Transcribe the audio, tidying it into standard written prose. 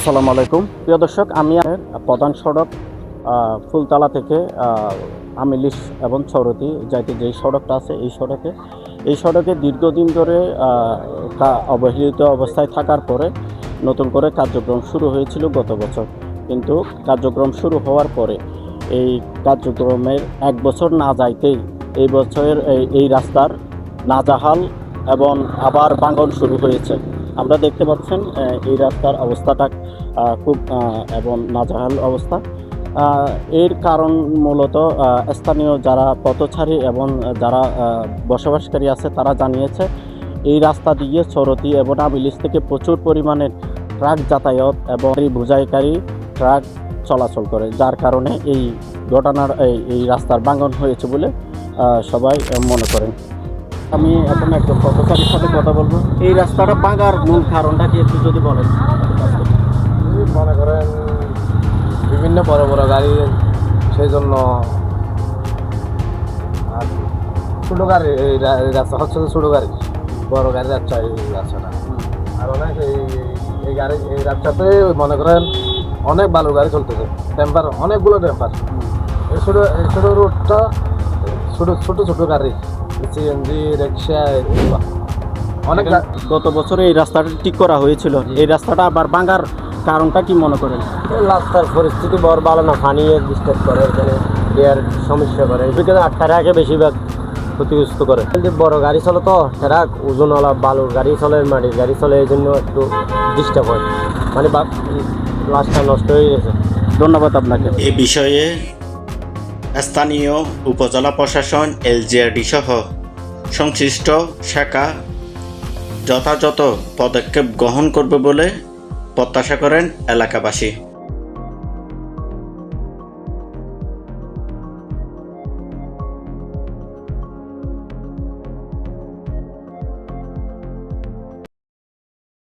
আসসালামু আলাইকুম প্রিয় দর্শক, আমি প্রধান সড়ক ফুলতলা থেকে আমিলিশ এবং চৌরতি যাইতে যেই সড়কটা আছে এই সড়কে দীর্ঘদিন ধরে অবহেলিত অবস্থায় থাকার পরে নতুন করে কার্যক্রম শুরু হয়েছিল গত বছর। কিন্তু কার্যক্রম শুরু হওয়ার পরে এই কার্যক্রমের এক বছর না যাইতেই এই বছরের এই রাস্তার নাজাহাল এবং আবার ভাঙন শুরু হয়েছে। আমরা দেখতে পাচ্ছেন এই রাস্তার অবস্থাটা খুব এবং নাজেহাল অবস্থা। এর কারণ মূলত স্থানীয় যারা পথচারী এবং যারা বসবাসকারী আছে তারা জানিয়েছে এই রাস্তা দিয়ে চৌরতি এবং আমিলিশ থেকে প্রচুর পরিমাণের ট্রাক যাতায়াত এবং বোঝাইকারী ট্রাক চলাচল করে, যার কারণে এই ঘটনার এই রাস্তার ভাঙন হয়েছে বলে সবাই মনে করেন। আমি এখন একজন পথচারীর সাথে কথা বলবো। এই রাস্তাটা ভাঙার মূল কারণটা কি একটু যদি বলেন। মনে করেন বিভিন্ন বড় বড় গাড়ি, সেই জন্য। আর ছোটো গাড়ি এই রাস্তা হচ্ছে ছোটো গাড়ি, বড় গাড়ি যাচ্ছে এই রাস্তাটা। আর অনেক এই গাড়ি এই রাস্তাতে মনে করেন অনেক ভালো গাড়ি চলতেছে, টেম্পার অনেকগুলো টেম্পার। এই ছোটো রোডটা ছোটো গাড়ি, সিএনজি, রিক্সা, অনেক। গত বছরে এই রাস্তাটা ঠিক করা হয়েছিল, এই রাস্তাটা আবার ভাঙার কারণটা কি মনে করেন? রাস্তার পরিস্থিতি বড় ভালো না, পানি ডিস্টার্ব করে, এখানে এর সমস্যা করে, এখানে ট্রাকে বেশিরভাগ ক্ষতিগ্রস্ত করে। বড় গাড়ি চলে তো, ট্রাক ওজনওয়ালা বালুর গাড়ি চলে, মাটির গাড়ি চলে, এই জন্য একটু ডিস্টার্ব হয়, মানে রাস্তা নষ্ট হয়ে গেছে। ধন্যবাদ আপনাকে। এ বিষয়ে স্থানীয় উপজেলা প্রশাসন, এলজিআরডি সহ সংশ্লিষ্ট শাখা যথাযথ পদক্ষেপ গ্রহণ করবে বলে প্রত্যাশা করেন এলাকাবাসী।